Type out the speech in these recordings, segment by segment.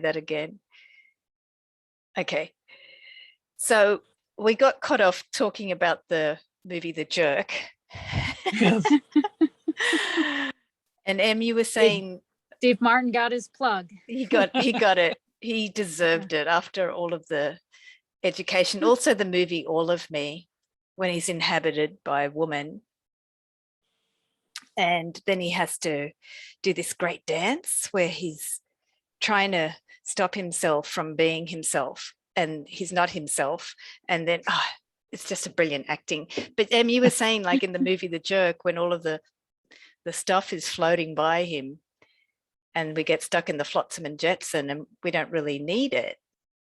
that again. Okay. So we got cut off talking about the movie The Jerk. Yes. And Em, you were saying Steve Martin got his plug. He got it. He deserved it after all of the education. Also the movie All of Me, when he's inhabited by a woman. And then he has to do this great dance where he's trying to stop himself from being himself, and he's not himself. And then, it's just a brilliant acting. But Em, you were saying, like in the movie The Jerk, when all of the stuff is floating by him and we get stuck in the flotsam and jetsam and we don't really need it,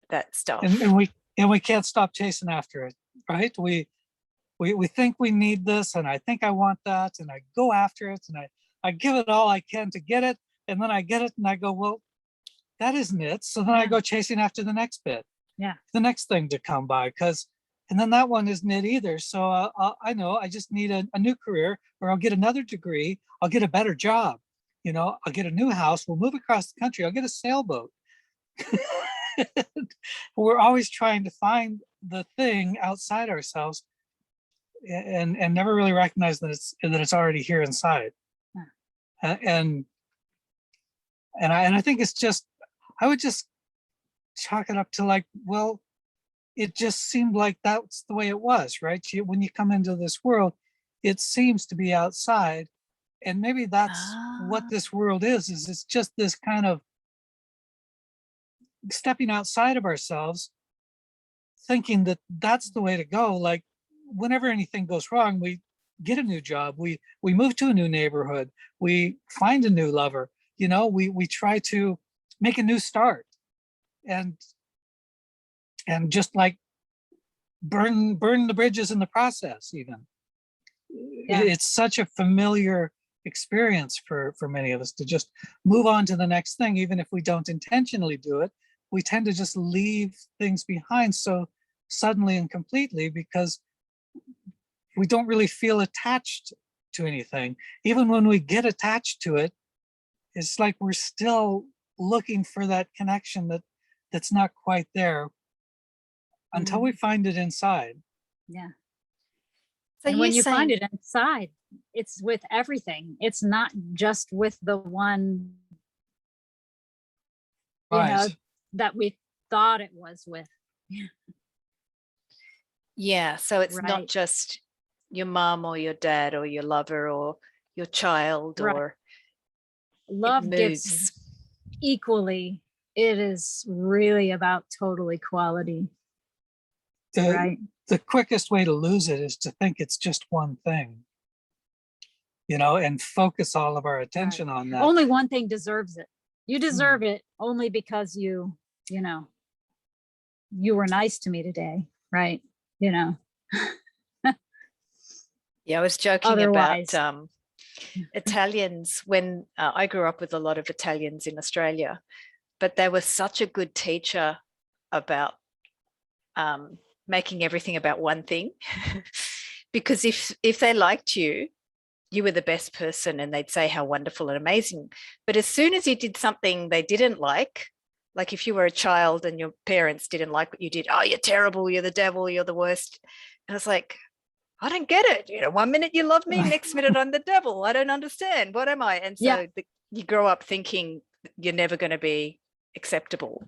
that stuff. And we can't stop chasing after it, right? We think we need this, and I think I want that, and I go after it, and I give it all I can to get it, and then I get it and I go, well, that isn't it. So then I go chasing after the next bit, the next thing to come by, and then that one isn't it either. So I know I just need a new career, or I'll get another degree, I'll get a better job, I'll get a new house, we'll move across the country, I'll get a sailboat. We're always trying to find the thing outside ourselves, and never really recognize that it's already here inside. And I think it's just, I would just chalk it up to like, well, it just seemed like that's the way it was, right? When you come into this world, it seems to be outside, and maybe that's what this world is it's just this kind of stepping outside of ourselves, thinking that that's the way to go. Like whenever anything goes wrong, we get a new job, we move to a new neighborhood, we find a new lover, we try to make a new start, and just like burn the bridges in the process. Even it's such a familiar experience for many of us to just move on to the next thing. Even if we don't intentionally do it, we tend to just leave things behind so suddenly and completely, because we don't really feel attached to anything. Even when we get attached to it, it's like we're still looking for that connection that's not quite there until we find it inside. Yeah. So and when you find it inside, it's with everything. It's not just with the one, that we thought it was with. Yeah. So it's not just your mom or your dad or your lover or your child, or love gives equally. It is really about total equality. The quickest way to lose it is to think it's just one thing, and focus all of our attention on that. Only one thing deserves it. You deserve it only because you were nice to me today, right? Yeah, I was joking about Italians when I grew up with a lot of Italians in Australia, but they were such a good teacher about making everything about one thing. Because if they liked you, you were the best person, and they'd say how wonderful and amazing. But as soon as you did something they didn't like if you were a child and your parents didn't like what you did, oh, you're terrible, you're the devil, you're the worst. And I was like, I don't get it. 1 minute you love me, next minute I'm the devil. I don't understand. What am I? And so you grow up thinking you're never going to be acceptable.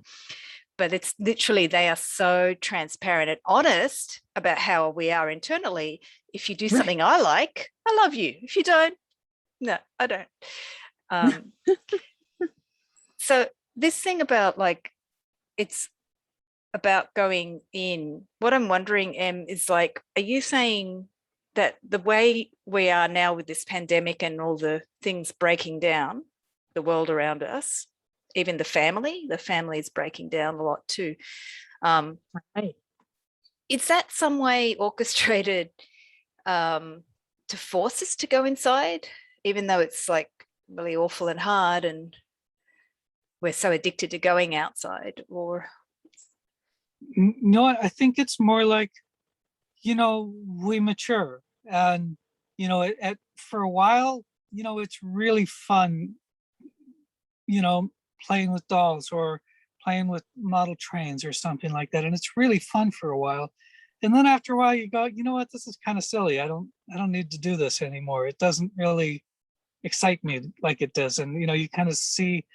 But it's literally, they are so transparent and honest about how we are internally. If you do something I like, I love you. If you don't, no, I don't. So this thing about it's about going in. What I'm wondering, Em, is are you saying that the way we are now with this pandemic and all the things breaking down, the world around us, even the family is breaking down a lot too. Is that some way orchestrated to force us to go inside, even though it's really awful and hard and we're so addicted to going outside? Or no, I think it's more like, we mature, and for a while, it's really fun, playing with dolls or playing with model trains or something like that, and it's really fun for a while. And then after a while you go, you know what, this is kind of silly. I don't need to do this anymore. It doesn't really excite me like it does. And you kind of see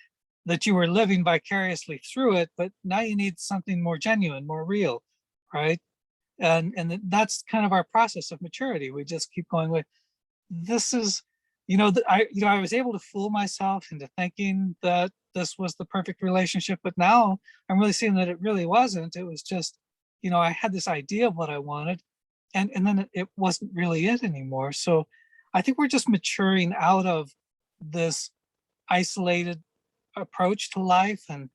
that you were living vicariously through it, but now you need something more genuine, more real, right? And that's kind of our process of maturity. We just keep going with, this is, I was able to fool myself into thinking that this was the perfect relationship, but now I'm really seeing that it really wasn't. It was just, I had this idea of what I wanted, and then it wasn't really it anymore. So I think we're just maturing out of this isolated approach to life, and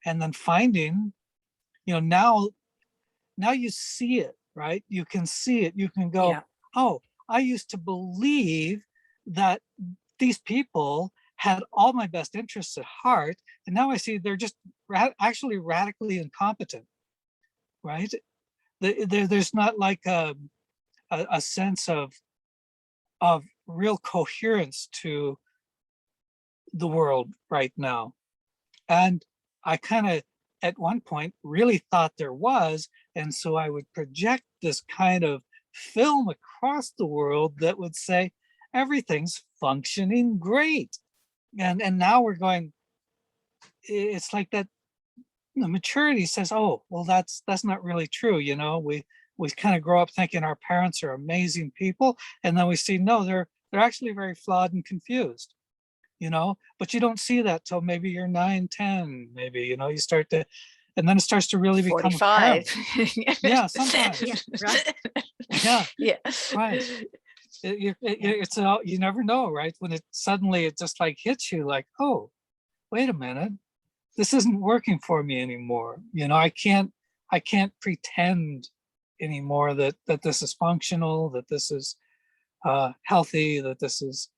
then finding, now you see it, right? You can see it. You can go, Yeah. oh, I used to believe that these people had all my best interests at heart, and now I see they're just actually radically incompetent, right? There's not like a sense of real coherence to the world right now. And I kind of, at one point, really thought there was. And so I would project this kind of film across the world that would say, everything's functioning great. And now we're going, it's like that, maturity says, oh, well, that's not really true. We kind of grow up thinking our parents are amazing people. And then we see, no, they're actually very flawed and confused. But you don't see that till maybe you're 9, 10, maybe, you start to, and then it starts to really become 45. apparent. Yeah, sometimes. Yeah, right. Yeah, Yeah. right. It's you never know, right? When it just like hits you like, oh, wait a minute, this isn't working for me anymore. I can't pretend anymore that this is functional, that this is healthy, that this is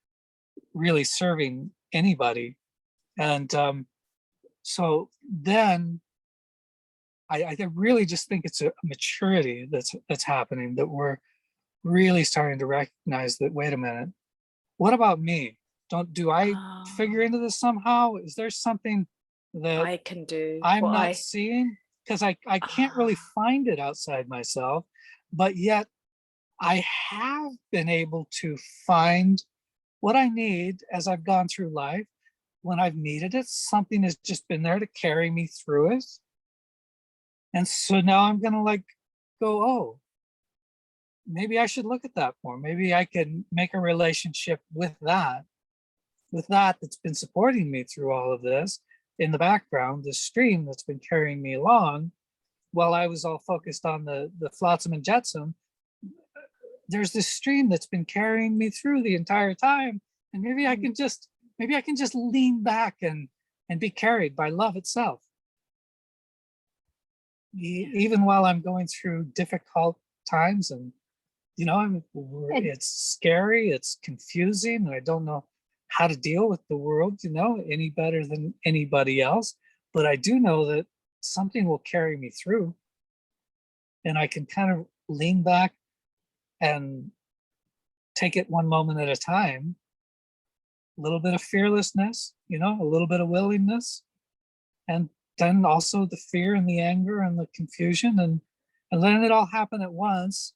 really serving anybody. And so then I really just think it's a maturity that's happening, that we're really starting to recognize that, wait a minute, what about me? Do I figure into this somehow? Is there something that I can do I'm what not seeing? Because I can't really find it outside myself, but yet I have been able to find what I need as I've gone through life. When I've needed it, something has just been there to carry me through it. And so now I'm gonna go, oh, maybe I should look at that more. Maybe I can make a relationship with that's been supporting me through all of this in the background, this stream that's been carrying me along while I was all focused on the flotsam and jetsam. There's this stream that's been carrying me through the entire time. And maybe I can just lean back and be carried by love itself. Even while I'm going through difficult times, and it's scary, it's confusing, I don't know how to deal with the world, any better than anybody else. But I do know that something will carry me through, and I can kind of lean back and take it one moment at a time. A little bit of fearlessness, a little bit of willingness, and then also the fear and the anger and the confusion, and letting it all happen at once.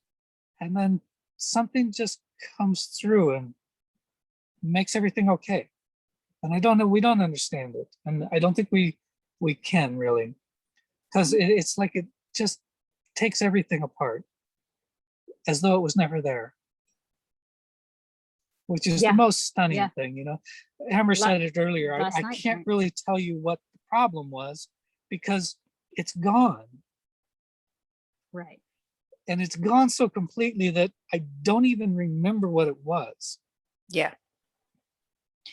And then something just comes through and makes everything okay. And I don't know, we don't understand it. And I don't think we can really, because it's like it just takes everything apart as though it was never there, which is the most stunning thing. Amber said it earlier. I can't really tell you what the problem was because it's gone. Right. And it's gone so completely that I don't even remember what it was. Yeah.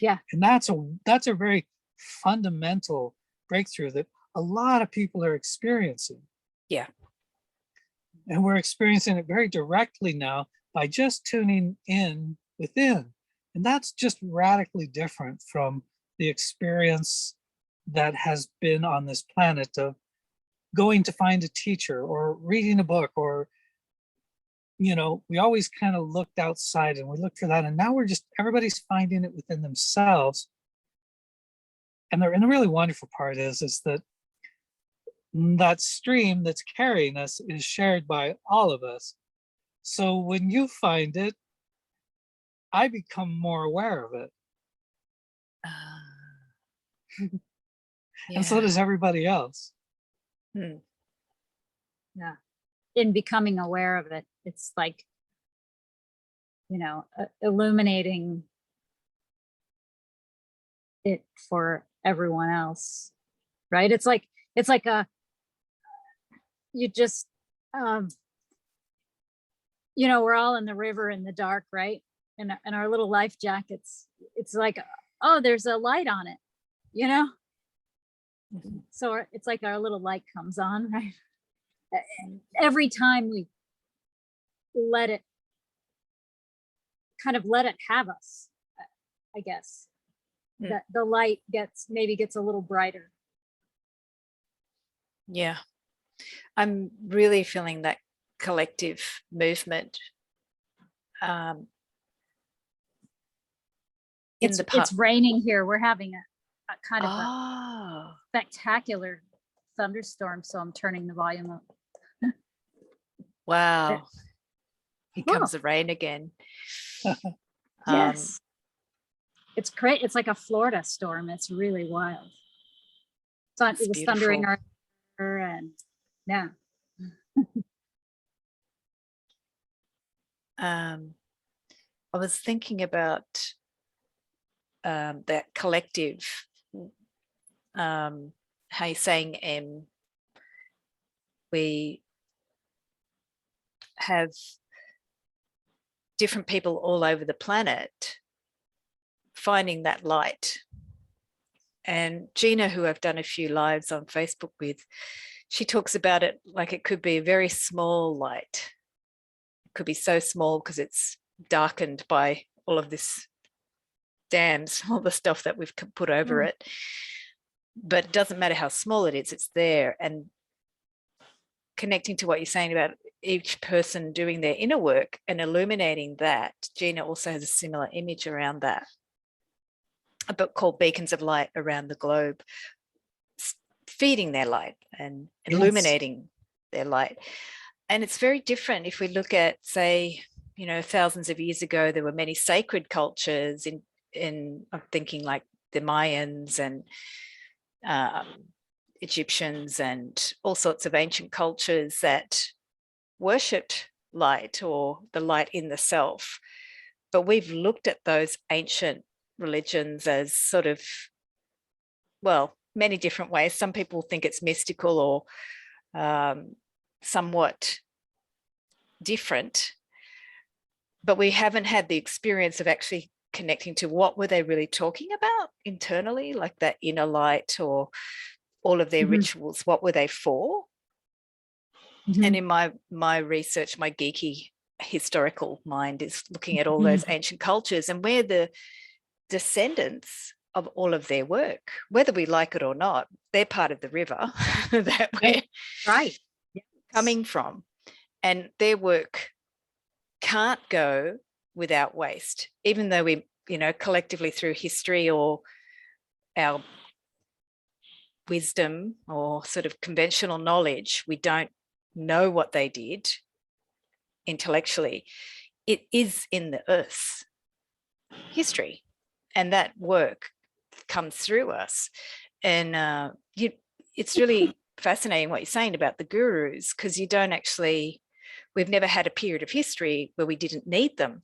Yeah. And that's a very fundamental breakthrough that a lot of people are experiencing. Yeah. And we're experiencing it very directly now by just tuning in within. And that's just radically different from the experience that has been on this planet of going to find a teacher or reading a book, or we always kind of looked outside and we looked for that. And now everybody's finding it within themselves. And the really wonderful part is that that stream that's carrying us is shared by all of us. So when you find it, I become more aware of it. And so Yeah. does everybody else. Hmm. Yeah. In becoming aware of it, it's like, you know, illuminating it for everyone else, right? It's like a, you just, you know, we're all in the river in the dark, right? And our little life jackets, it's like, oh, there's a light on it, you know? So it's like our little light comes on, right? Every time we let it have us, I guess, that the light maybe gets a little brighter. Yeah. I'm really feeling that collective movement. It's raining here. We're having a kind of a Oh, spectacular thunderstorm, so I'm turning the volume up. wow. Here comes the rain again. Yes. It's great. It's like a Florida storm. It's really wild. So it was thundering and yeah. I was thinking about that collective, how you're saying, we have different people all over the planet finding that light. And Gina, who I've done a few lives on Facebook with, she talks about it like it could be a very small light. It could be so small because it's darkened by all of this dams, all the stuff that we've put over it. But it doesn't matter how small it is, it's there. And connecting to what you're saying about each person doing their inner work and illuminating that, Gina also has a similar image around that, a book called Beacons of Light Around the Globe, feeding their light and illuminating their light. And it's very different if we look at, say, you know, thousands of years ago, there were many sacred cultures in I'm thinking like the Mayans and Egyptians and all sorts of ancient cultures that worshipped light or the light in the self. But we've looked at those ancient religions as sort of, well, many different ways. Some people think it's mystical or somewhat different, but we haven't had the experience of actually connecting to what were they really talking about internally, like that inner light or all of their rituals, what were they for? And in my research, my geeky historical mind is looking at all those ancient cultures, and we're the descendants of all of their work, whether we like it or not. They're part of the river that we're coming from, and their work can't go without waste, even though we, you know, collectively through history or our wisdom or sort of conventional knowledge, we don't know what they did intellectually. It is in the earth's history, and that work comes through us. And it's really fascinating what you're saying about the gurus, because you don't actually, we've never had a period of history where we didn't need them.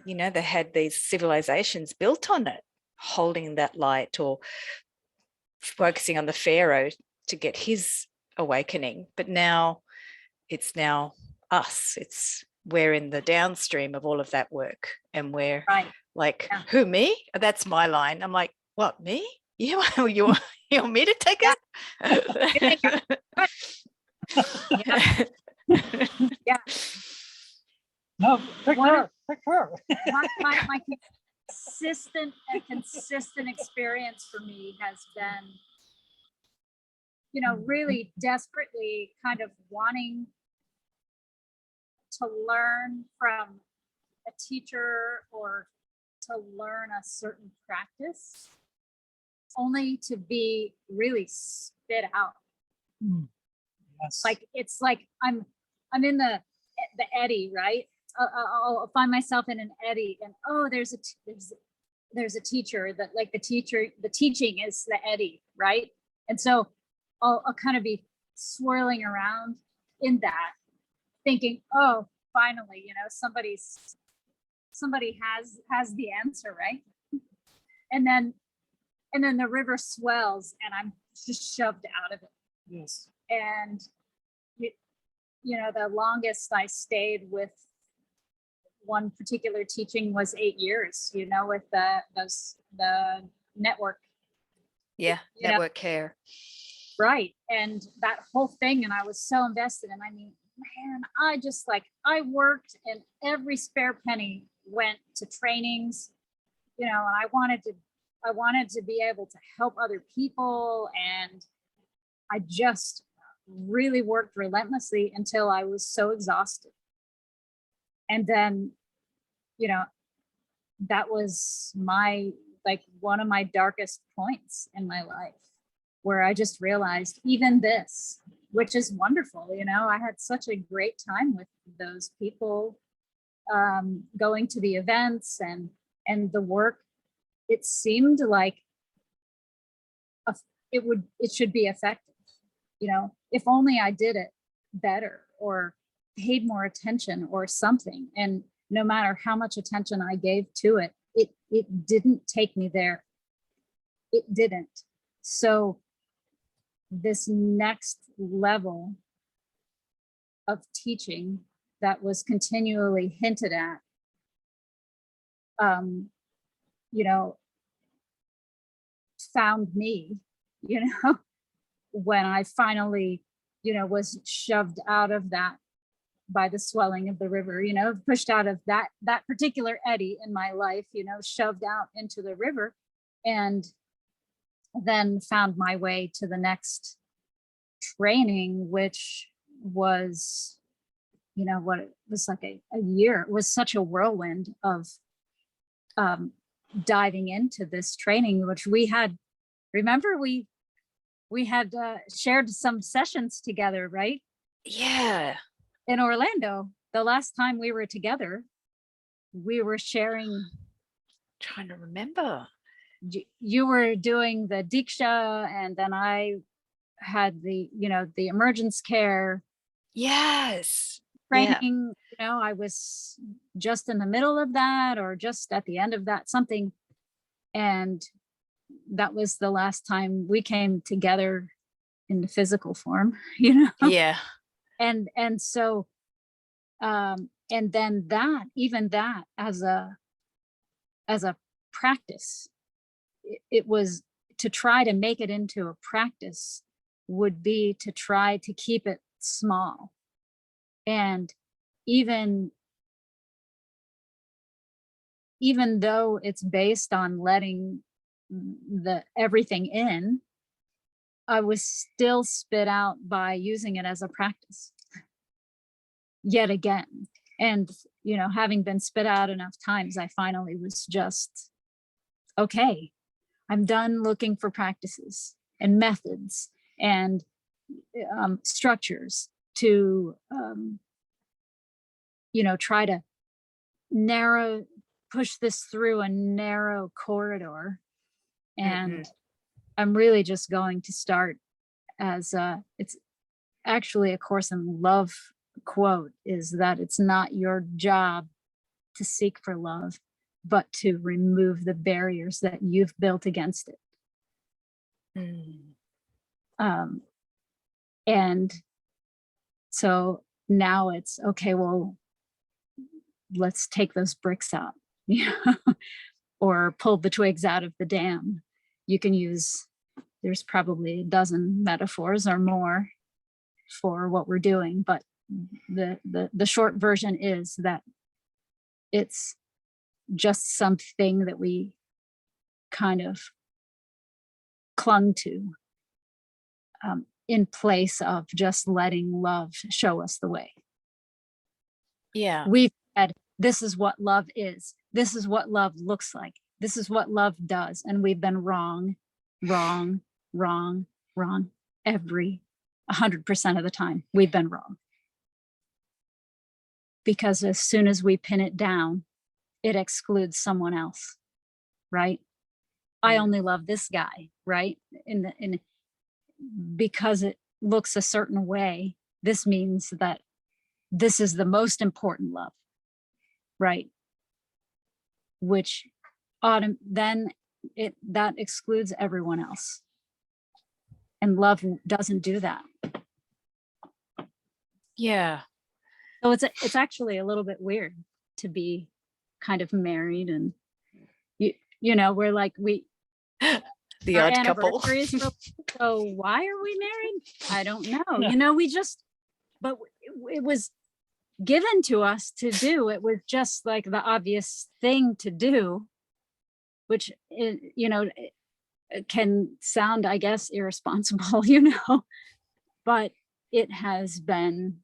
You know, they had these civilizations built on it, holding that light or focusing on the pharaoh to get his awakening. But now it's now us. We're in the downstream of all of that work, and we're like, who, me? That's my line. I'm like, what, me? You want me to take it? Yeah. No, pick her. My consistent experience for me has been, you know, really desperately kind of wanting to learn from a teacher or to learn a certain practice, only to be really spit out. Yes. Like, it's like I'm in the eddy, right? I'll find myself in an eddy, and oh, there's a teacher that, like, the teaching is the eddy, right? And so I'll kind of be swirling around in that, thinking, oh, finally, you know, somebody has the answer, right? And then the river swells and I'm just shoved out of it. Yes. And you know, the longest I stayed with one particular teaching was 8 years, you know, with the network. Yeah, You know? network care. Right. And that whole thing, and I was so invested. And I mean, man, I worked, and every spare penny went to trainings, you know, and I wanted to be able to help other people. And I just really worked relentlessly until I was so exhausted. And then, you know, that was one of my darkest points in my life, where I just realized even this, which is wonderful, you know, I had such a great time with those people, going to the events and the work. It seemed like it should be effective, you know, if only I did it better or paid more attention or something. And no matter how much attention I gave to it, it didn't take me there. It didn't. So this next level of teaching that was continually hinted at, you know, found me, you know, when I finally, you know, was shoved out of that by the swelling of the river, you know, pushed out of that particular eddy in my life, you know, shoved out into the river, and then found my way to the next training, which was, you know, what it was like a year. It was such a whirlwind of diving into this training, which we had, remember, we had shared some sessions together, right? Yeah. In Orlando, the last time we were together, we were sharing. Trying to remember. You were doing the Diksha, and then I had the, you know, the emergence care. Yes. Training, you know, I was just in the middle of that or just at the end of that, something. And that was the last time we came together in the physical form, you know? Yeah. And so, and then that, even that as a practice, it was to try to make it into a practice would be to try to keep it small. And even though it's based on letting everything in, I was still spit out by using it as a practice yet again. And, you know, having been spit out enough times, I finally was just, okay, I'm done looking for practices and methods and structures to, you know, try to push this through a narrow corridor. And I'm really just going to start as it's actually a Course in Love quote, is that it's not your job to seek for love, but to remove the barriers that you've built against it. And so now it's okay, well, let's take those bricks out, you know, or pull the twigs out of the dam. You can use, there's probably a dozen metaphors or more for what we're doing, but the short version is that it's just something that we kind of clung to in place of just letting love show us the way. Yeah. We've said, this is what love is. This is what love looks like. This is what love does. And we've been wrong. wrong, wrong, wrong. 100% of the time, we've been wrong. Because as soon as we pin it down, it excludes someone else, right? I only love this guy, right? Because it looks a certain way, this means that this is the most important love, right? Which then that excludes everyone else. And love doesn't do that. Yeah. So it's actually a little bit weird to be kind of married, and you know, we're like The our odd couple. anniversary is so why are we married? I don't know. You know, but it was given to us to do. It was just like the obvious thing to do, which you know, it can sound, I guess, irresponsible, you know, but it has been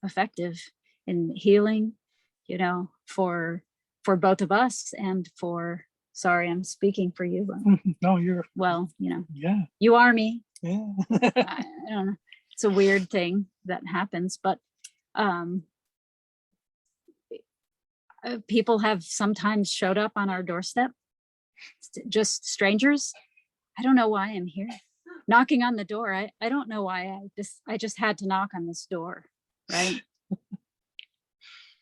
effective in healing, you know, for both of us, and sorry, I'm speaking for you, but No, you're, well, you know, yeah. you are me. Yeah. I don't know. It's a weird thing that happens, but people have sometimes showed up on our doorstep, just strangers. I don't know why I'm here knocking on the door. I don't know why. I just had to knock on this door, right?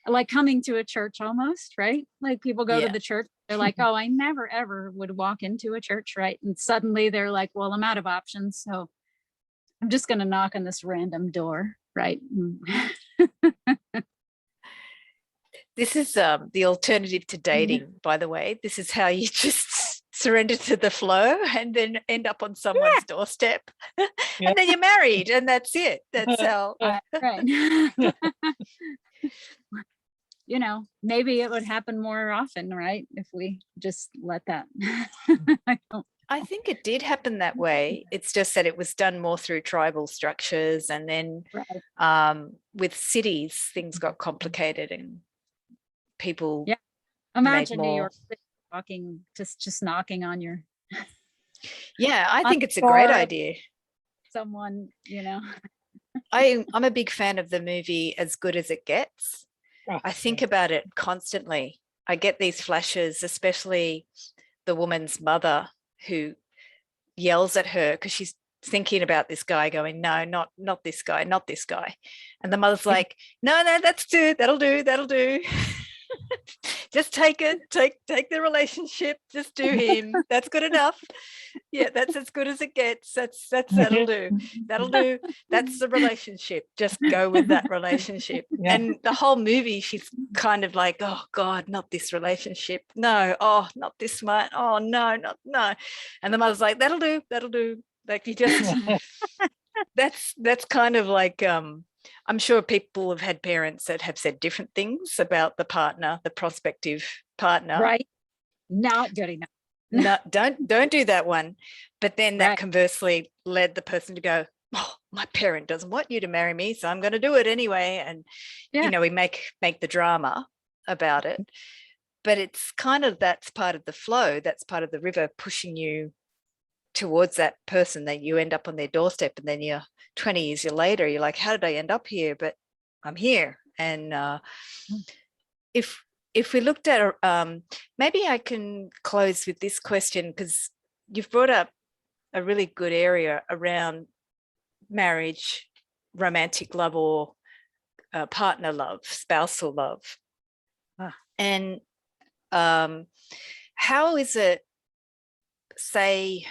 Like coming to a church almost, right? Like people go to the church, they're like, oh, I never ever would walk into a church, right? And suddenly they're like, well, I'm out of options, so I'm just going to knock on this random door, right? This is the alternative to dating, by the way. This is how you just surrender to the flow and then end up on someone's doorstep. And then you're married, and that's it. That's how. Right. You know, maybe it would happen more often, right? If we just let that. I think it did happen that way. It's just that it was done more through tribal structures, and then with cities, things got complicated, and people. Yeah, imagine New York walking, just knocking on your. Yeah, I think it's a great idea. Someone, you know. I'm a big fan of the movie As Good as It Gets. I think about it constantly. I get these flashes, especially the woman's mother who yells at her because she's thinking about this guy, going, no, not this guy, not this guy. And the mother's like, no, that'll do. Just take it, take the relationship, just do him. That's good enough. Yeah, that's as good as it gets. That'll do. That's the relationship. Just go with that relationship. Yeah. And the whole movie, she's kind of like, oh God, not this relationship. No, oh, not this one. Oh no, no. And the mother's like, that'll do. Like you just that's kind of like I'm sure people have had parents that have said different things about the partner, the prospective partner. Right. Not good enough. No, don't do that one. But then that conversely led the person to go, oh, my parent doesn't want you to marry me, so I'm going to do it anyway. And, you know, we make the drama about it. But it's kind of, that's part of the flow. That's part of the river pushing you towards that person, that you end up on their doorstep, and then you're 20 years later, you're like, how did I end up here? But I'm here. And if we looked at, maybe I can close with this question, because you've brought up a really good area around marriage, romantic love, or partner love, spousal love. And how is it, say,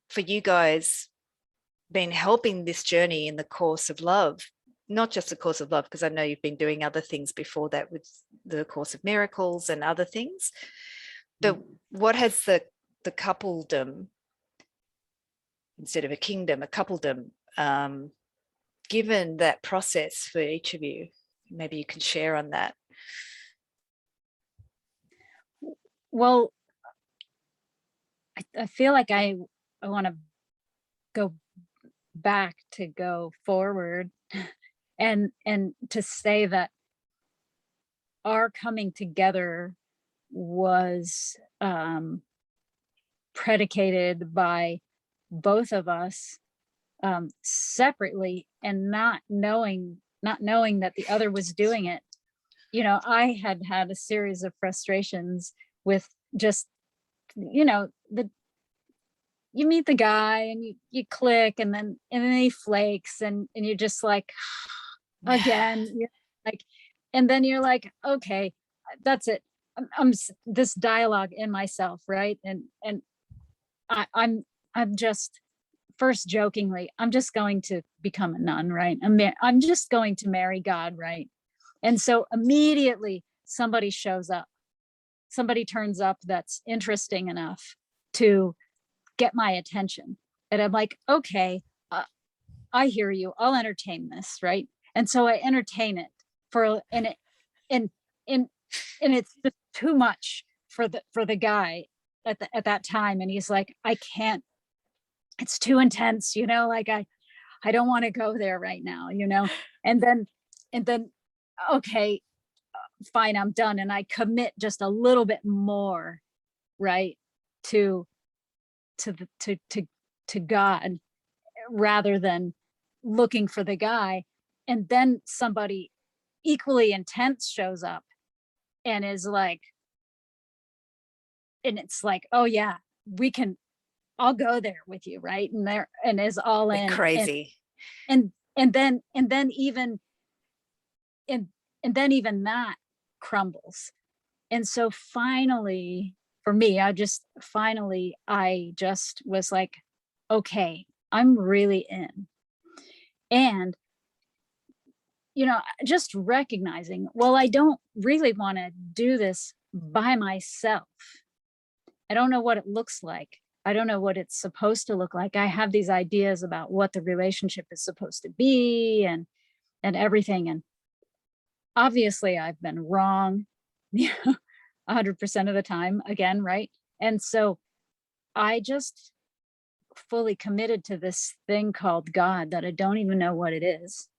for you guys, been helping this journey in the course of love? Not just the course of love, because I know you've been doing other things before that with the Course of Miracles and other things. But what has the coupledom, instead of a kingdom, a coupledom, given that process for each of you? Maybe you can share on that. Well, I feel like I want to go back to go forward and to say that our coming together was predicated by both of us separately, and not knowing that the other was doing it. I had a series of frustrations with just, you meet the guy and you click, and then he flakes, and you're just like, again, you're like, and then you're like, okay, that's it. I'm this dialogue in myself, right? And I'm just, first jokingly, I'm just going to become a nun, right? I'm just going to marry God, right? And so immediately somebody shows up, somebody turns up that's interesting enough to get my attention, and I'm like, okay, I hear you, I'll entertain this, right? And so I entertain it and it's just too much for the guy at that time, and he's like, I can't, it's too intense, like I don't want to go there right now, and then okay, fine, I'm done, and I commit just a little bit more, right, to God, rather than looking for the guy. And then somebody equally intense shows up and is like, and it's like, oh yeah, I'll go there with you, right? And is all in. Crazy. And then even that crumbles. And so finally, for me, I just was like, okay, I'm really in. And just recognizing, well, I don't really want to do this by myself. I don't know what it looks like. I don't know what it's supposed to look like. I have these ideas about what the relationship is supposed to be and everything. And obviously I've been wrong 100% of the time again, right? And so I just fully committed to this thing called God that I don't even know what it is.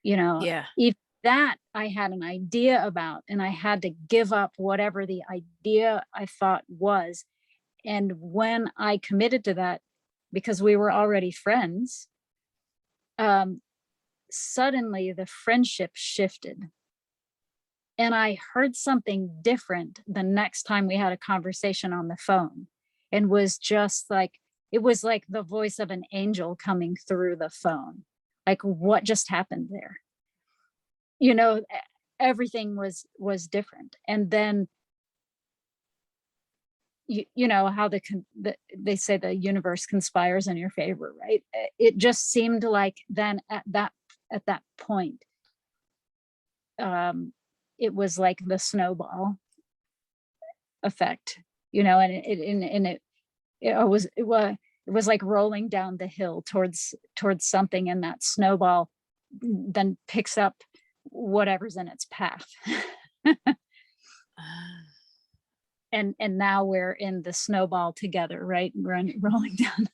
Yeah. If that I had an idea about, and I had to give up whatever the idea I thought was. And when I committed to that, because we were already friends, suddenly the friendship shifted. And I heard something different the next time we had a conversation on the phone, and was just like, it was like the voice of an angel coming through the phone. Like, what just happened there? Everything was different. And then, you know how they say the universe conspires in your favor, right? It just seemed like then at that point, it was like the snowball effect, and it was like rolling down the hill towards something, and that snowball then picks up whatever's in its path. And now we're in the snowball together, right? We're rolling down.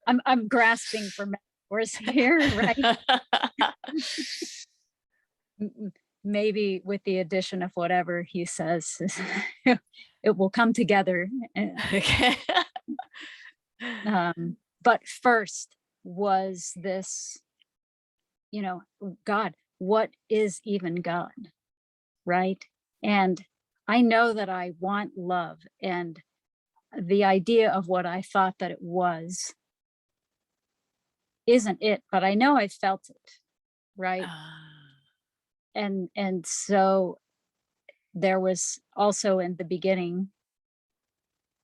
I'm grasping for metaphors here, right? Maybe with the addition of whatever he says, it will come together. Okay. But first was this, God, what is even God, right? And I know that I want love, and the idea of what I thought that it was isn't it, but I know I felt it, right? And so there was also in the beginning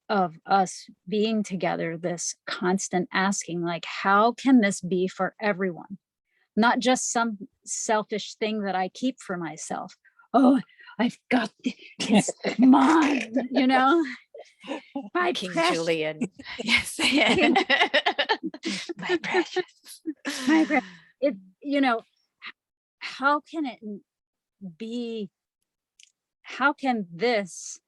of us being together this constant asking, like, how can this be for everyone? Not just some selfish thing that I keep for myself. Oh, I've got it's mine, my King precious. Julian. Yes. Yeah. King. My precious. My precious. It, how can it be? How can this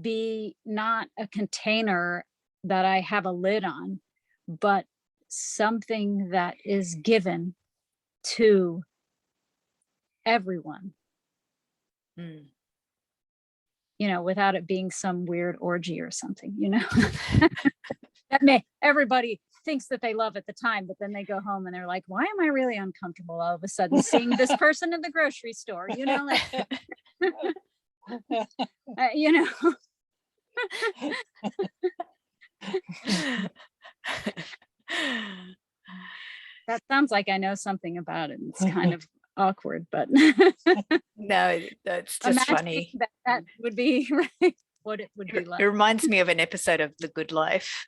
be not a container that I have a lid on, but something that is given to everyone? without it being some weird orgy or something, that everybody thinks that they love at the time, but then they go home and they're like, why am I really uncomfortable all of a sudden seeing this person in the grocery store, like, that sounds like I know something about it. It's kind of awkward, but No, it's just imagine funny. that would be right, what it would be like. It reminds me of an episode of The Good Life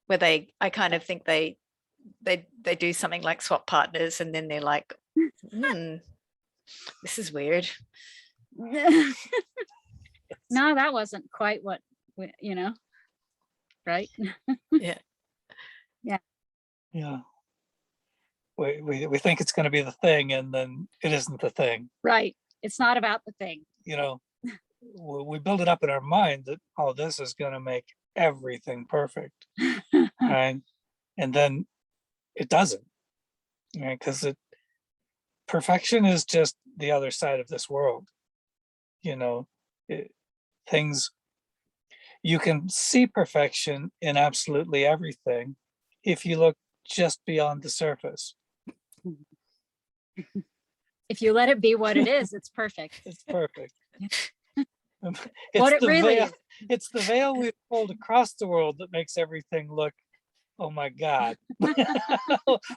where I kind of think they do something like swap partners, and then they're like, this is weird. No, that wasn't quite what right? Yeah. We think it's going to be the thing, and then it isn't the thing. Right. It's not about the thing. We build it up in our mind that, oh, this is going to make everything perfect, right? And then it doesn't, right? Because perfection is just the other side of this world. Things, you can see perfection in absolutely everything if you look just beyond the surface. If you let it be what it is, it's perfect. It's perfect. What it really veil, is. It's the veil we've pulled across the world that makes everything look, oh my God,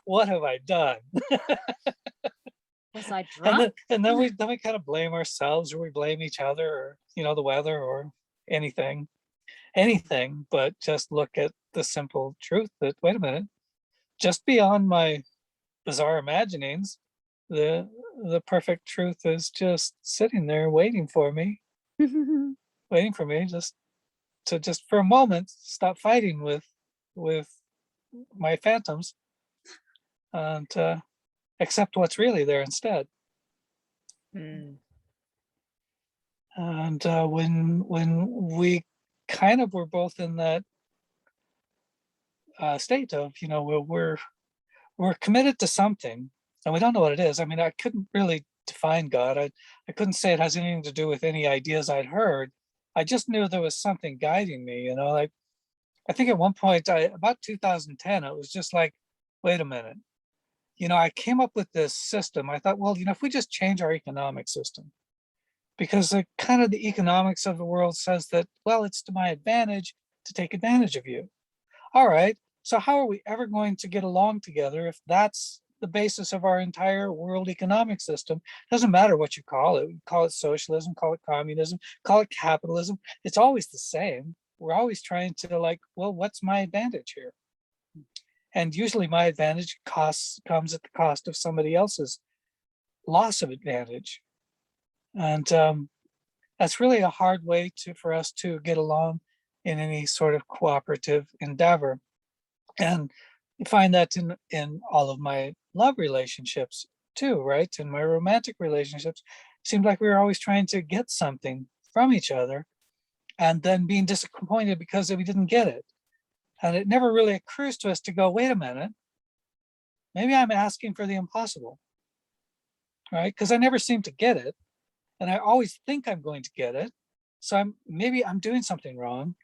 what have I done? Was I drunk? And then we kind of blame ourselves, or we blame each other, or the weather, or anything, but just look at the simple truth that, wait a minute, just beyond my bizarre imaginings, the perfect truth is just sitting there waiting for me, just for a moment stop fighting with my phantoms and accept what's really there instead. And when we kind of were both in that state of, we're committed to something and we don't know what it is. I mean, I couldn't really define God. I couldn't say it has anything to do with any ideas I'd heard. I just knew there was something guiding me, like, I think at one point, about 2010, it was just like, wait a minute. I came up with this system. I thought, well, if we just change our economic system, because the economics of the world says that, well, it's to my advantage to take advantage of you. All right, so how are we ever going to get along together if that's the basis of our entire world economic system? Doesn't matter what you call it. Call it socialism, call it communism, call it capitalism. It's always the same. We're always trying to, like, well, what's my advantage here? And usually my advantage comes at the cost of somebody else's loss of advantage. And that's really a hard way for us to get along in any sort of cooperative endeavor. And you find that in all of my love relationships too, right? In my romantic relationships, it seemed like we were always trying to get something from each other and then being disappointed because we didn't get it. And it never really occurs to us to go, wait a minute, maybe I'm asking for the impossible, right? Because I never seem to get it. And I always think I'm going to get it. So maybe I'm doing something wrong.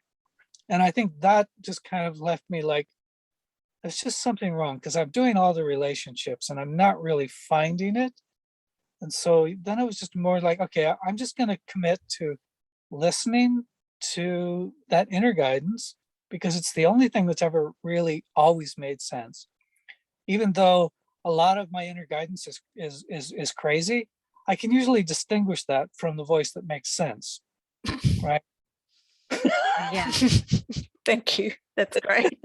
And I think that just kind of left me like, there's just something wrong, because I'm doing all the relationships and I'm not really finding it. And so then it was just more like, okay, I'm just going to commit to listening to that inner guidance, because it's the only thing that's ever really always made sense. Even though a lot of my inner guidance is crazy, I can usually distinguish that from the voice that makes sense, right? Yeah. Thank you. That's great.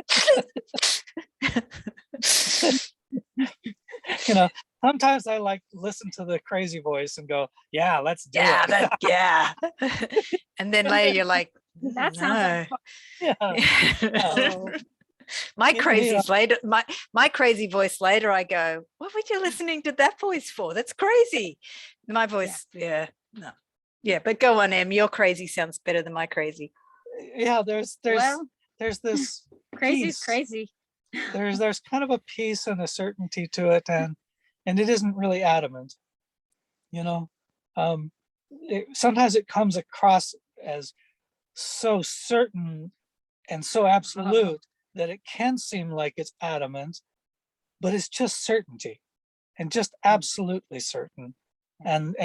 Sometimes I like listen to the crazy voice and go, yeah, let's do it. Yeah. And then later you're like, That sounds like no. My crazy later, my crazy voice later, I go, what were you listening to that voice for? That's crazy. My voice, no. Yeah, but go on, Em. Your crazy sounds better than my crazy. Yeah, there's this crazy's crazy. There's kind of a peace and a certainty to it, and it isn't really adamant. Sometimes it comes across as so certain and so absolute that it can seem like it's adamant, but it's just certainty and just absolutely certain. And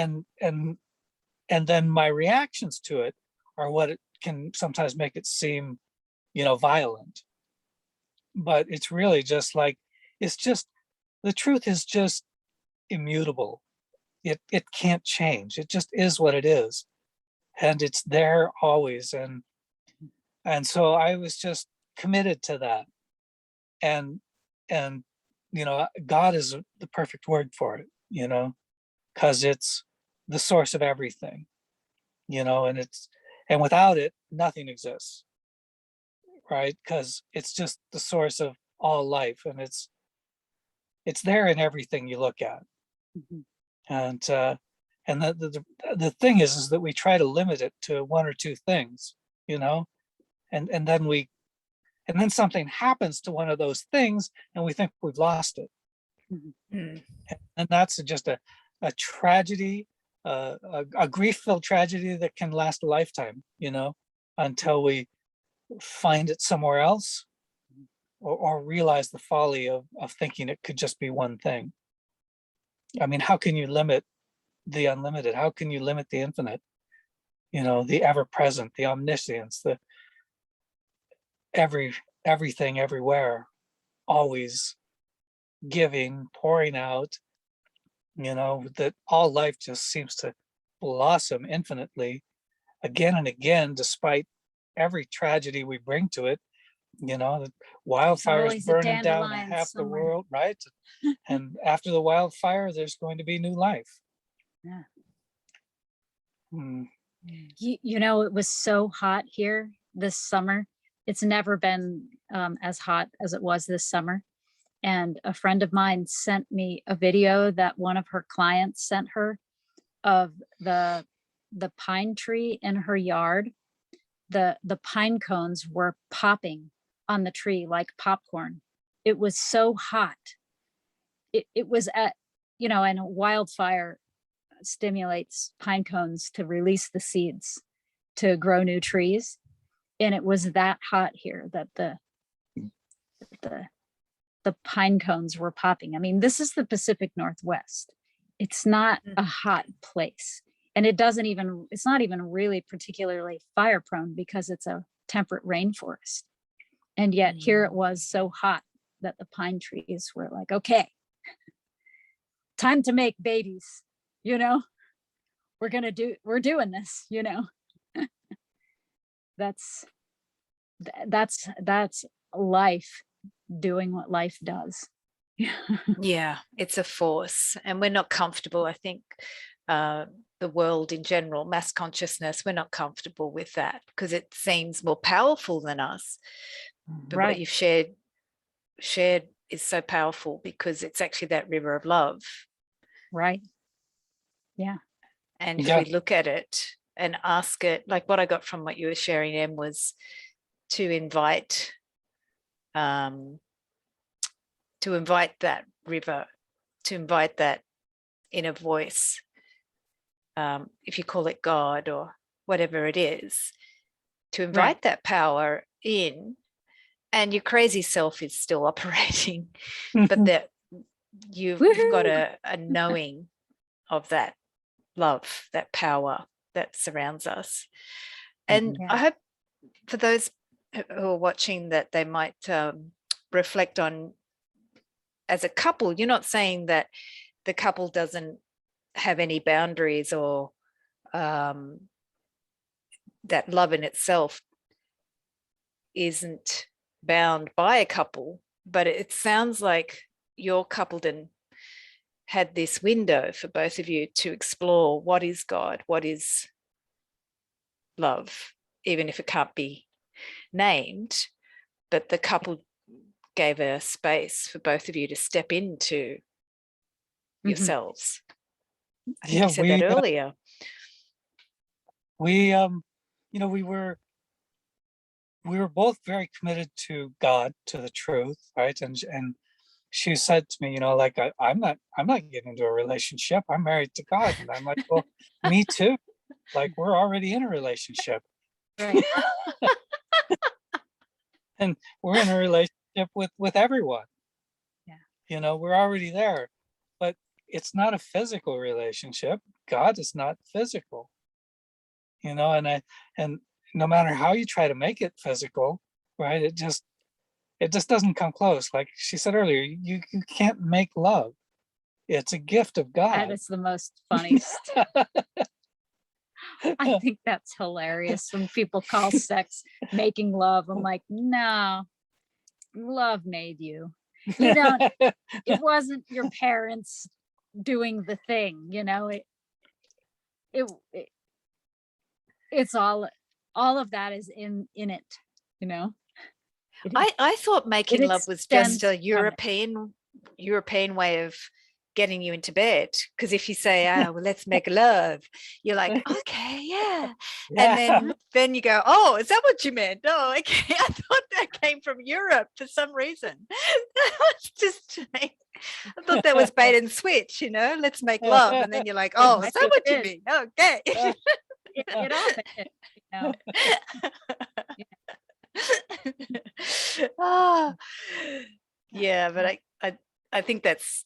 then my reactions to it are what it can sometimes make it seem, violent. But it's really just like, it's just, the truth is just immutable. It can't change. It just is what it is. And it's there always. And so I was just committed to that. And God is the perfect word for it, because it's the source of everything, and without it, nothing exists, right? Because it's just the source of all life, and it's there in everything you look at. Mhm. And the thing is that we try to limit it to one or two things, and then something happens to one of those things and we think we've lost it. Mm. And that's just a tragedy, a grief-filled tragedy that can last a lifetime, until we find it somewhere else, or realize the folly of thinking it could just be one thing. I mean, how can you limit the unlimited? How can you limit the infinite? The ever-present, the omniscience, the everything, everywhere, always giving, pouring out, that all life just seems to blossom infinitely again and again, despite every tragedy we bring to it. The wildfires always a burning down dandelion half the somewhere. world, right? And after the wildfire, there's going to be new life. Yeah. Mm. It was so hot here this summer. It's never been as hot as it was this summer. And a friend of mine sent me a video that one of her clients sent her of the pine tree in her yard. The pine cones were popping on the tree like popcorn. It was so hot. It was and a wildfire stimulates pine cones to release the seeds to grow new trees. And it was that hot here that the pine cones were popping. I mean, this is the Pacific Northwest. It's not a hot place. And it's not even really particularly fire prone because it's a temperate rainforest. And yet here it was so hot that the pine trees were like, okay, time to make babies, we're doing this, that's life doing what life does. Yeah, it's a force, and we're not comfortable. I think the world in general, mass consciousness, we're not comfortable with that because it seems more powerful than us. But Right. what you've shared is so powerful because it's actually that river of love. Right. Yeah. And if we look at it and ask it, like what I got from what you were sharing, Em, was to invite that river, to invite that inner voice, if you call it God or whatever it is, to invite that power in, and your crazy self is still operating, but that you've got a knowing of that love, that power that surrounds us. And I hope for those who are watching that they might reflect on, as a couple, you're not saying that the couple doesn't have any boundaries or that love in itself isn't bound by a couple, but it sounds like your coupledom had this window for both of you to explore what is God, what is love, even if it can't be named, but the couple gave a space for both of you to step into yourselves. I think you said that earlier. We were both very committed to God, to the truth, right? And she said to me, like, I'm not getting into a relationship. I'm married to God. And I'm like, well, me too. Like we're already in a relationship. Right. And we're in a relationship with everyone. Yeah. You know, we're already there. But it's not a physical relationship. God is not physical. You know, and no matter how you try to make it physical, right? It just doesn't come close. Like she said earlier, you can't make love. It's a gift of That God. is the most funniest. I think that's hilarious when people call sex making love. I'm like, no, love made you. You don't, it wasn't your parents doing the thing, you know, it's all of that is in it, you know. I thought making love was just a extends European way of getting you into bed. Because if you say, well, let's make love, you're like, okay, yeah. And then you go, oh, is that what you meant? Oh, okay. I thought that came from Europe for some reason. That was just I thought that was bait and switch, you know, let's make love. And then you're like, oh, is that what you mean? Okay. it all is, you know. Oh, yeah, but I think that's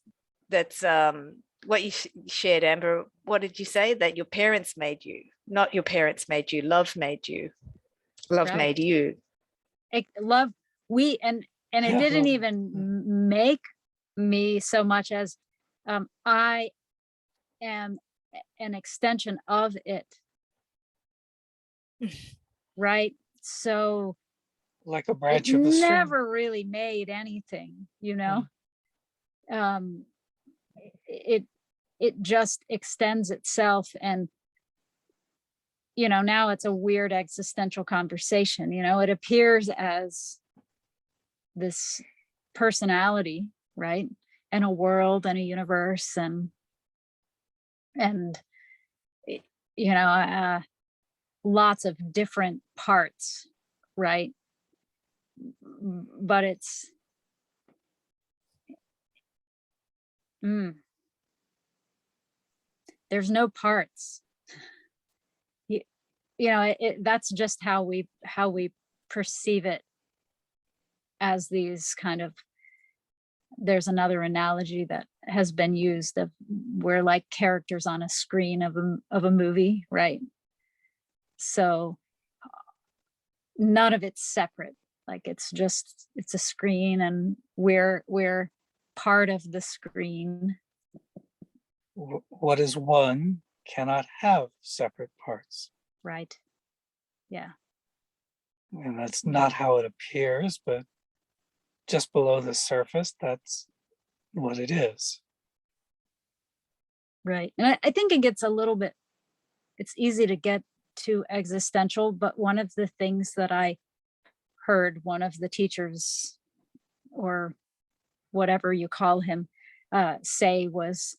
what you shared, Amber. What did you say? That your parents made you, not your parents made you, love made you. Love made you. Love, and it didn't even make me so much as I am an extension of it. Right? So like a branch of the string. Never really made anything, you know. It just extends itself, and you know, now it's a weird existential conversation, you know. It appears as this personality, right, and a world and a universe, and you know, lots of different parts, right? But it's there's no parts. You know, that's just how we perceive it, as these kind of, there's another analogy that has been used of we're like characters on a screen of a movie, right? So none of it's separate. Like it's a screen, and we're part of the screen. What is one cannot have separate parts. Right. Yeah. And that's not how it appears, but just below the surface, that's what it is. Right. And I think it gets a little bit, it's easy to get too existential, but one of the things that I heard one of the teachers, or whatever you call him, say was,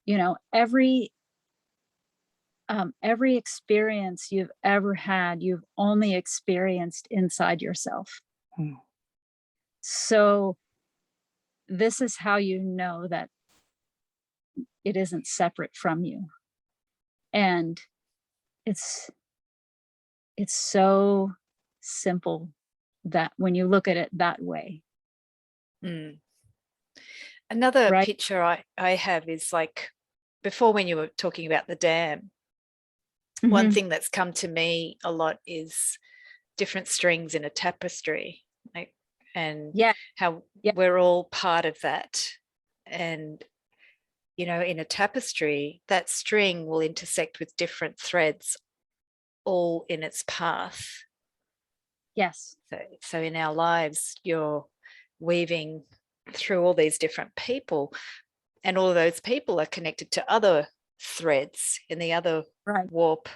you know, every experience you've ever had, you've only experienced inside yourself. So this is how you know that it isn't separate from you. And it's so simple that when you look at it that way. Another picture I have is like, before, when you were talking about the dam, one thing that's come to me a lot is different strings in a tapestry, like, and how we're all part of that. And you know, in a tapestry, that string will intersect with different threads all in its path. Yes. So in our lives, you're weaving through all these different people, and all of those people are connected to other threads in the other warp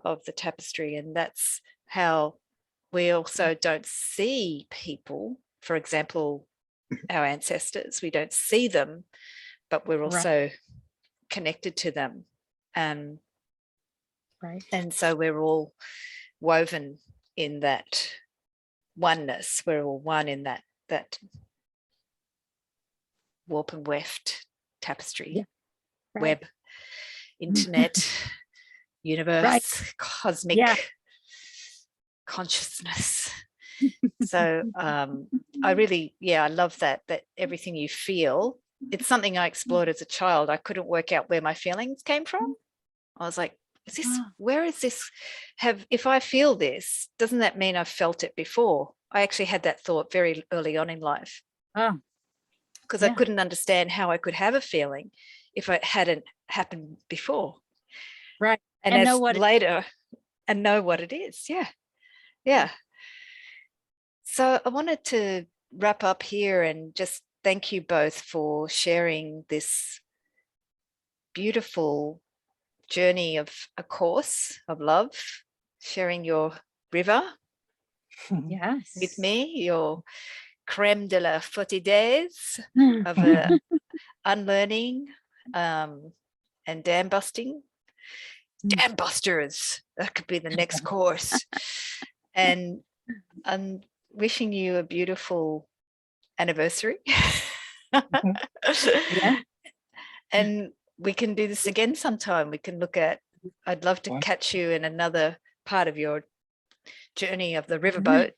of the tapestry. And that's how we also don't see people. For example, our ancestors, we don't see them, but we're also connected to them. And so we're all woven in that oneness. We're all one in that warp and weft tapestry, web, internet, universe, cosmic consciousness. So I really, I love that everything you feel, it's something I explored as a child. I couldn't work out where my feelings came from. I was like, where is this? If I feel this, doesn't that mean I've felt it before? I actually had that thought very early on in life. Because I couldn't understand how I could have a feeling if it hadn't happened before. Right. And as know what later, and know what it is. Yeah. So I wanted to wrap up here and just thank you both for sharing this beautiful journey of A Course of Love, sharing your river with me, your creme de la 40 days of unlearning and dam busting. Dam busters, that could be the next course. And I'm wishing you a beautiful anniversary. And we can do this again sometime. We can look at, I'd love to catch you in another part of your journey of the riverboat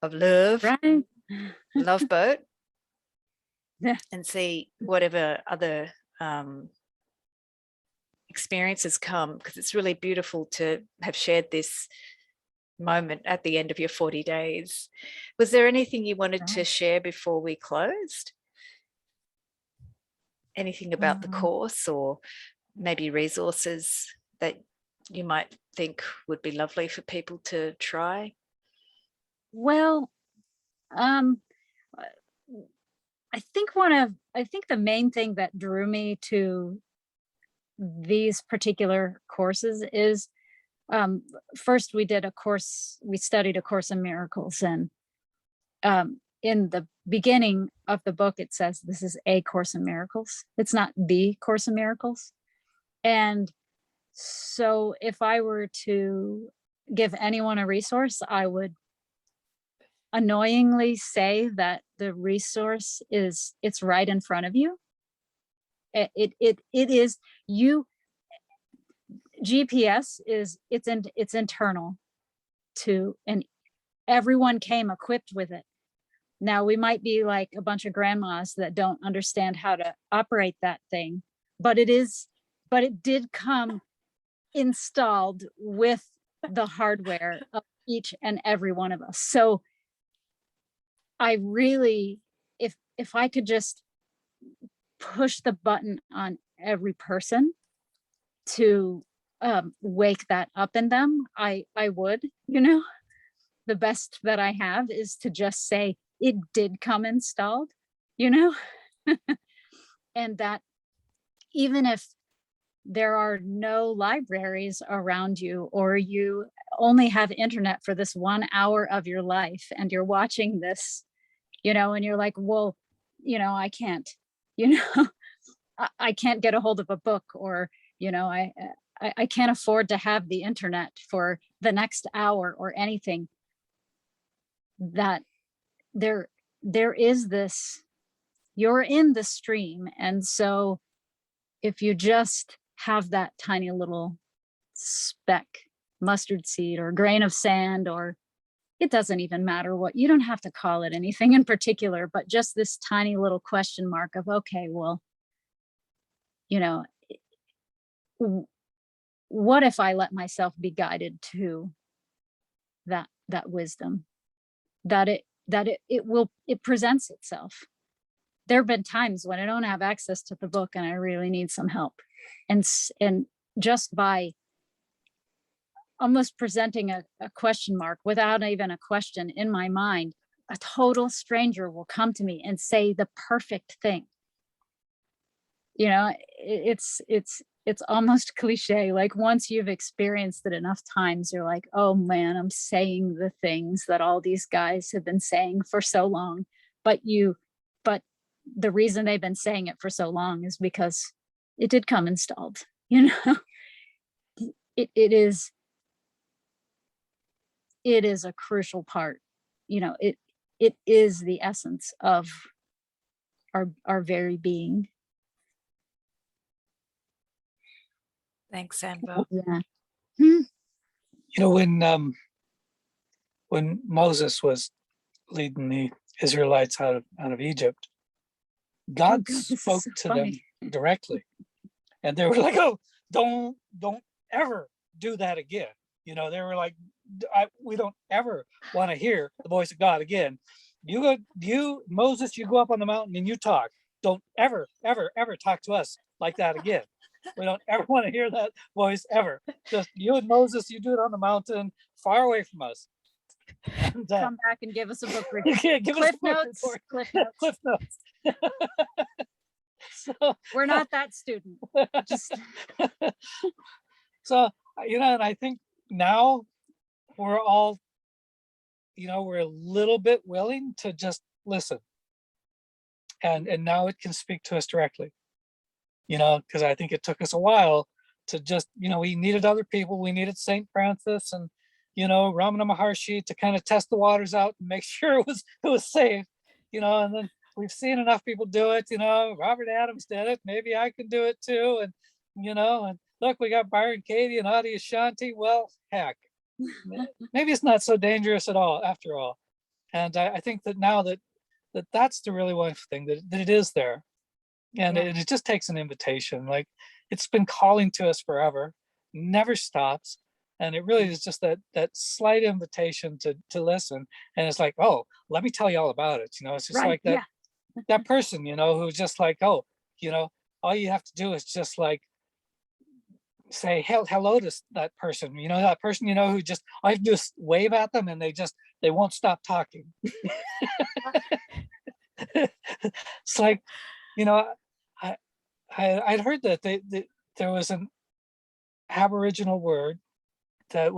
of love, love boat, and see whatever other experiences come, because it's really beautiful to have shared this moment at the end of your 40 days. Was there anything you wanted to share before we closed? Anything about the course, or maybe resources that you might think would be lovely for people to try? Well, I think the main thing that drew me to these particular courses is, first we studied A Course in Miracles, and in the beginning of the book it says this is A Course in Miracles. It's not the Course in Miracles. And so if I were to give anyone a resource, I would annoyingly say that the resource it's right in front of you. It is you. GPS it's internal to, and everyone came equipped with it. Now we might be like a bunch of grandmas that don't understand how to operate that thing, but it did come installed with the hardware of each and every one of us. So I really, if I could just push the button on every person to wake that up in them, I would, the best that I have is to just say it did come installed, and that even if there are no libraries around you, or you only have internet for this 1 hour of your life and you're watching this, and you're like, well, I can't, I can't get a hold of a book, or, I can't afford to have the internet for the next hour or anything. That there is this, you're in the stream. And so if you just have that tiny little speck, mustard seed or grain of sand, or it doesn't even matter what, you don't have to call it anything in particular, but just this tiny little question mark of, okay, well, what if I let myself be guided to that wisdom, that it presents itself. There have been times when I don't have access to the book and I really need some help, and just by almost presenting a question mark without even a question in my mind, a total stranger will come to me and say the perfect thing. It's almost cliche. Like once you've experienced it enough times, you're like, oh man, I'm saying the things that all these guys have been saying for so long. But the reason they've been saying it for so long is because it did come installed. It is a crucial part. It is the essence of our very being. Thanks, Amber. Yeah. Hmm. You know, when Moses was leading the Israelites out of Egypt, God this is spoke so to funny. them directly, and they were like, "Oh, don't ever do that again." You know, they were like, "We don't ever want to hear the voice of God again. You Moses, you go up on the mountain and you talk. Don't ever talk to us like that again. We don't ever want to hear that voice ever. Just you and Moses, you do it on the mountain, far away from us." And, Come back and give us a book report. give us Cliff a book notes. report. Cliff notes. Cliff notes. So, We're not that student. Just so, you know, and I think now we're all, you know, we're a little bit willing to just listen. And now it can speak to us directly, you know, because I think it took us a while to just, you know, we needed other people. We needed St. Francis and, you know, Ramana Maharshi to kind of test the waters out and make sure it was safe, you know, and then we've seen enough people do it, you know, Robert Adams did it, maybe I can do it too. And, you know, and look, we got Byron Katie and Adi Ashanti. Well, heck, maybe it's not so dangerous at all, after all. And I think that now that's the really wonderful thing, that it is there. And Yeah. it just takes an invitation. Like, it's been calling to us forever, never stops. And it really is just that slight invitation to listen. And it's like, oh, let me tell you all about it. You know, it's just right. like that that person, you know, who's just like, oh, you know, all you have to do is just like say hello to that person, you know, that person, you know, who just, all you have to do is wave at them and they won't stop talking. It's like, you know, I'd heard that there was an Aboriginal word that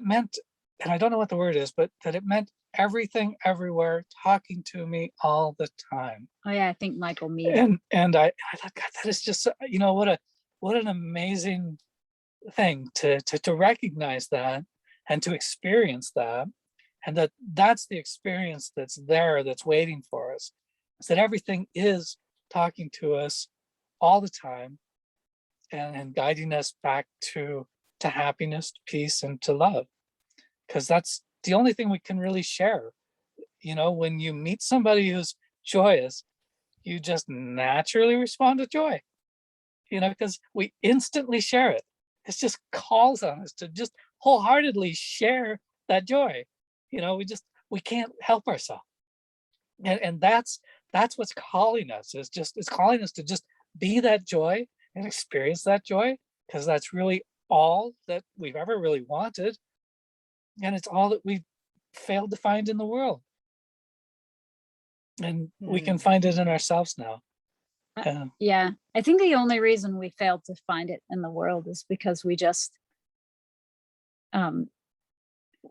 meant, and I don't know what the word is, but that it meant everything, everywhere, talking to me all the time. Oh yeah, I think Michael Mead. And I thought, God, that is just, you know, what an amazing thing to recognize that and to experience that, and that's the experience that's there, that's waiting for us, is that everything is talking to us all the time, and guiding us back to happiness, peace, and to love, because that's the only thing we can really share. You know, when you meet somebody who's joyous, you just naturally respond with joy, you know, because we instantly share it. It just calls on us to just wholeheartedly share that joy. You know, we can't help ourselves. And that's what's calling us. It's calling us to just be that joy and experience that joy, because that's really all that we've ever really wanted. And it's all that we've failed to find in the world. And we can find it in ourselves now. Yeah, I think the only reason we failed to find it in the world is because we just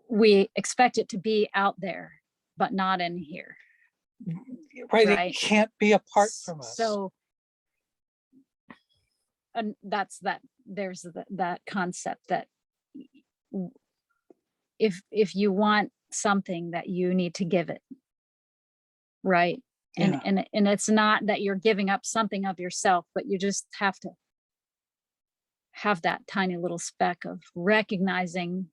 we expect it to be out there, but not in here. Right, Right. it can't be apart from us. So, and there's that concept that if you want something, that you need to give it, right? Yeah. And it's not that you're giving up something of yourself, but you just have to have that tiny little speck of recognizing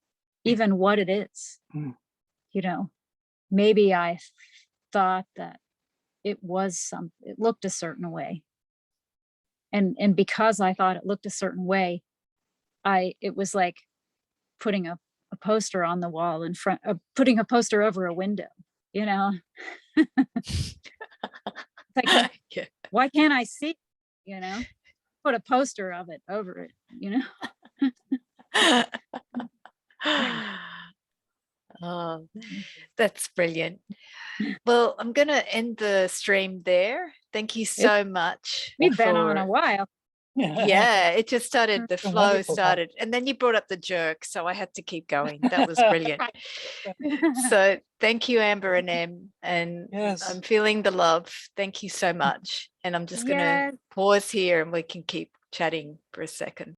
even what it is. You know, maybe I thought that it looked a certain way, and because I thought it looked a certain way, it was like putting a poster on the wall in front of putting a poster over a window, you know. Like, Yeah. why can't I see, you know? Put a poster of it over it, you know. Oh, that's brilliant. Well, I'm going to end the stream there. Thank you so much. We've been on a while. Yeah, it just started, the flow wonderful. started, and then you brought up the jerk, so I had to keep going. That was brilliant. So thank you, Amber and Em, and Yes. I'm feeling the love. Thank you so much. And I'm just going to pause here and we can keep chatting for a second.